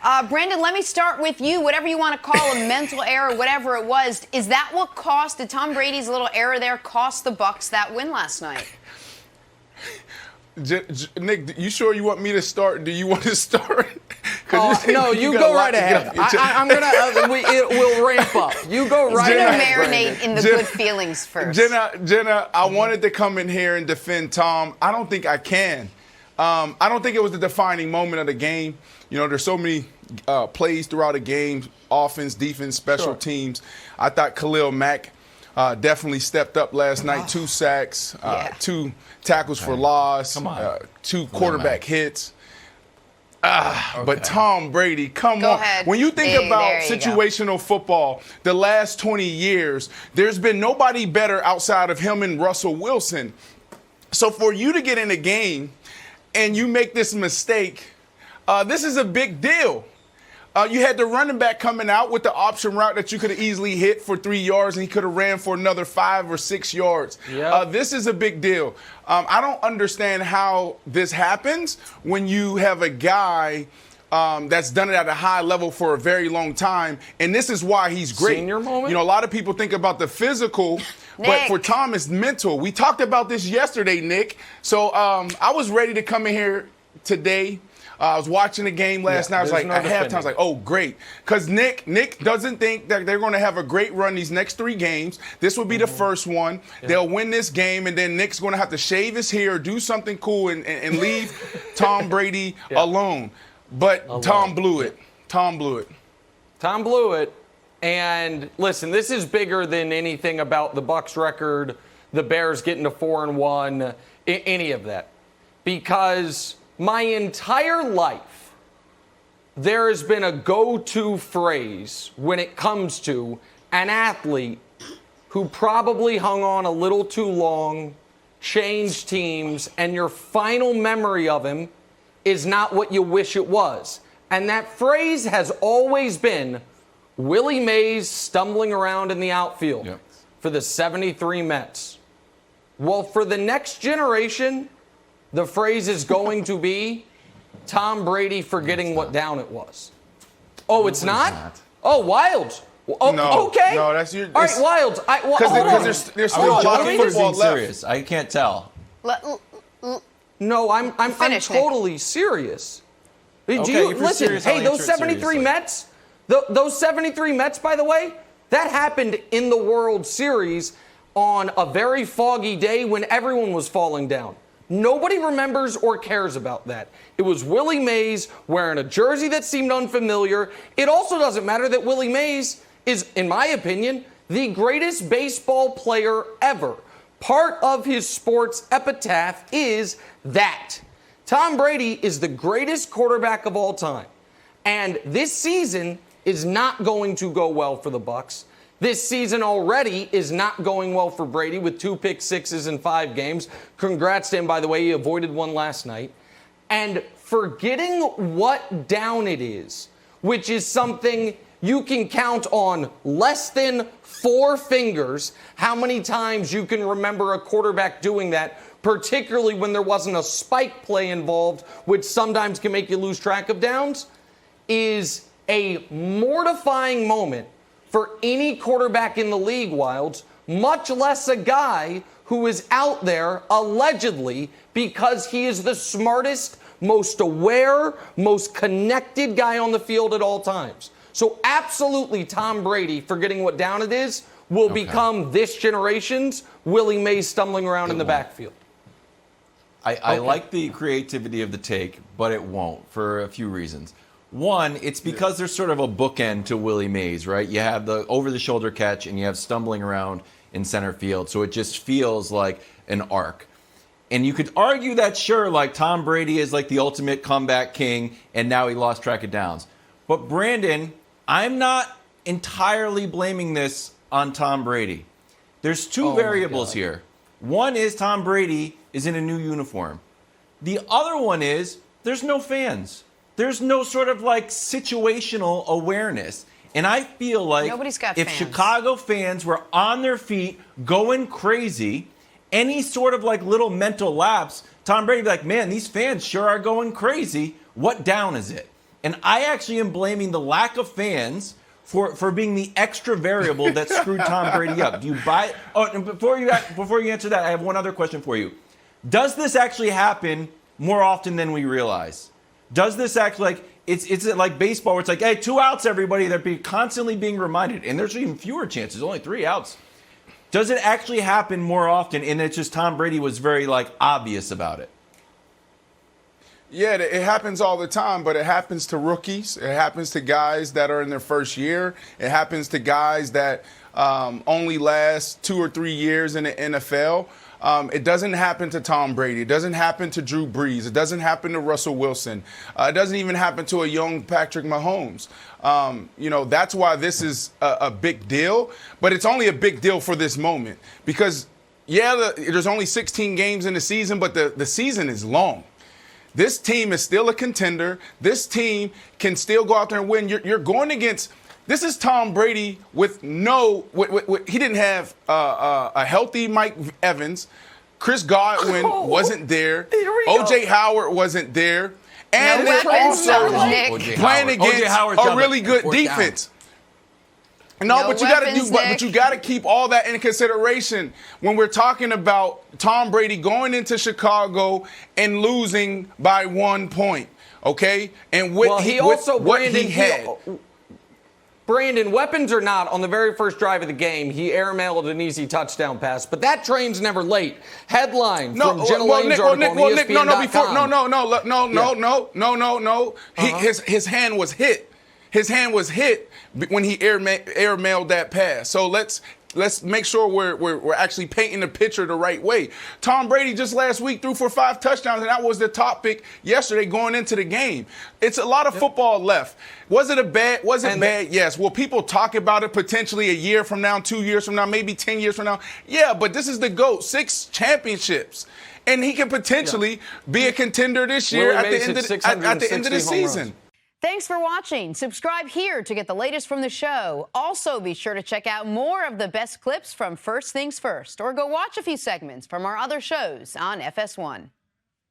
Brandon, let me start with you. Whatever you want to call a mental error, whatever it was, is that what did Tom Brady's little error there cost the Bucs that win last night? Nick, you sure you want me to start? Do you want to start? No, you go right ahead. I'm we'll ramp up. You go right ahead. Marinate in the good feelings first. Jenna, I wanted to come in here and defend Tom. I don't think I can. I don't think it was the defining moment of the game. You know, there's so many plays throughout the game, offense, defense, special teams. I thought Khalil Mack definitely stepped up last night. 2 sacks, 2 tackles for loss, 2 quarterback hits. But Tom Brady, come on. Ahead. When you think about situational football, the last 20 years, there's been nobody better outside of him and Russell Wilson. So for you to get in a game and you make this mistake, this is a big deal. You had the running back coming out with the option route that you could have easily hit for 3 yards, and he could have ran for another 5 or 6 yards. Yep. This is a big deal. I don't understand how this happens when you have a guy that's done it at a high level for a very long time, and this is why he's great. Senior moment? You know, a lot of people think about the physical, but for Tom, it's mental. We talked about this yesterday, Nick. So I was ready to come in here today. I was watching the game last night. I was like, at halftime, I was like, oh, great. Because Nick doesn't think that they're going to have a great run these next 3 games. This will be the first one. Yeah. They'll win this game, and then Nick's going to have to shave his hair, do something cool, and leave Tom Brady alone. But Tom blew it. Tom blew it. Tom blew it. And listen, this is bigger than anything about the Bucs record, the Bears getting to 4-1, any of that. Because my entire life, there has been a go-to phrase when it comes to an athlete who probably hung on a little too long, changed teams, and your final memory of him is not what you wish it was. And that phrase has always been Willie Mays stumbling around in the outfield for the 73 Mets. Well, for the next generation, the phrase is going to be Tom Brady forgetting what down it was. Oh, it's not? Oh, Wilds. Oh, no, okay. No, that's your. All right, Wilds. Because there's still a lot of football left. Serious. I can't tell. No, I'm totally serious. Okay, Listen, hey, those 73 Mets, those 73 Mets, by the way, that happened in the World Series on a very foggy day when everyone was falling down. Nobody remembers or cares about that. It was Willie Mays wearing a jersey that seemed unfamiliar. It also doesn't matter that Willie Mays is, in my opinion, the greatest baseball player ever. Part of his sports epitaph is that. Tom Brady is the greatest quarterback of all time. And this season is not going to go well for the Bucs. This season already is not going well for Brady with 2 pick sixes in 5 games. Congrats to him, by the way. He avoided one last night. And forgetting what down it is, which is something you can count on less than 4 fingers, how many times you can remember a quarterback doing that, particularly when there wasn't a spike play involved, which sometimes can make you lose track of downs, is a mortifying moment for any quarterback in the league, Wilds, much less a guy who is out there allegedly because he is the smartest, most aware, most connected guy on the field at all times. So absolutely Tom Brady, forgetting what down it is, will become this generation's Willie Mays stumbling around in the backfield. I like the creativity of the take, but it won't for a few reasons. One, it's because there's sort of a bookend to Willie Mays, right? You have the over-the-shoulder catch, and you have stumbling around in center field, so it just feels like an arc. And you could argue that, sure, like Tom Brady is like the ultimate comeback king, and now he lost track of downs. But Brandon, I'm not entirely blaming this on Tom Brady. There's 2 variables here. One is Tom Brady is in a new uniform. The other one is there's no fans. There's no sort of like situational awareness. And I feel like if Chicago fans were on their feet going crazy, any sort of like little mental lapse, Tom Brady would be like, man, these fans sure are going crazy. What down is it? And I actually am blaming the lack of fans for being the extra variable that screwed Tom Brady up. Do you buy? Oh, and before you answer that, I have one other question for you. Does this actually happen more often than we realize? Does this actually, like, it's like baseball where it's like, hey, 2 outs, everybody. They're constantly being reminded, and there's even fewer chances, only 3 outs. Does it actually happen more often? And it's just Tom Brady was very obvious about it. Yeah, it happens all the time, but it happens to rookies. It happens to guys that are in their first year. It happens to guys that only last 2 or 3 years in the NFL. It doesn't happen to Tom Brady. It doesn't happen to Drew Brees. It doesn't happen to Russell Wilson. It doesn't even happen to a young Patrick Mahomes. That's why this is a big deal, but it's only a big deal for this moment because, there's only 16 games in the season, but the season is long. This team is still a contender. This team can still go out there and win. You're going against – this is Tom Brady with he didn't have a healthy Mike Evans. Chris Godwin wasn't there. O.J. Howard wasn't there. And they're also playing against a really good defense. No, but you got to do. But you got to keep all that in consideration when we're talking about Tom Brady going into Chicago and losing by 1 point. Okay, and what he had. Brandon, weapons or not, on the very first drive of the game, he airmailed an easy touchdown pass. But that train's never late. Headline from Jenna Wolfe's article on ESPN.com. No. His hand was hit. His hand was hit when he airmailed that pass. So let's make sure we're actually painting the picture the right way. Tom Brady just last week threw for 5 touchdowns, and that was the topic yesterday going into the game. It's a lot of football left. Was it bad? Yes. Will people talk about it potentially a year from now, 2 years from now, maybe 10 years from now? Yeah, but this is the GOAT. 6 championships. And he can potentially be a contender this year at the end of the season. Thanks for watching. Subscribe here to get the latest from the show. Also, be sure to check out more of the best clips from First Things First, or go watch a few segments from our other shows on FS1.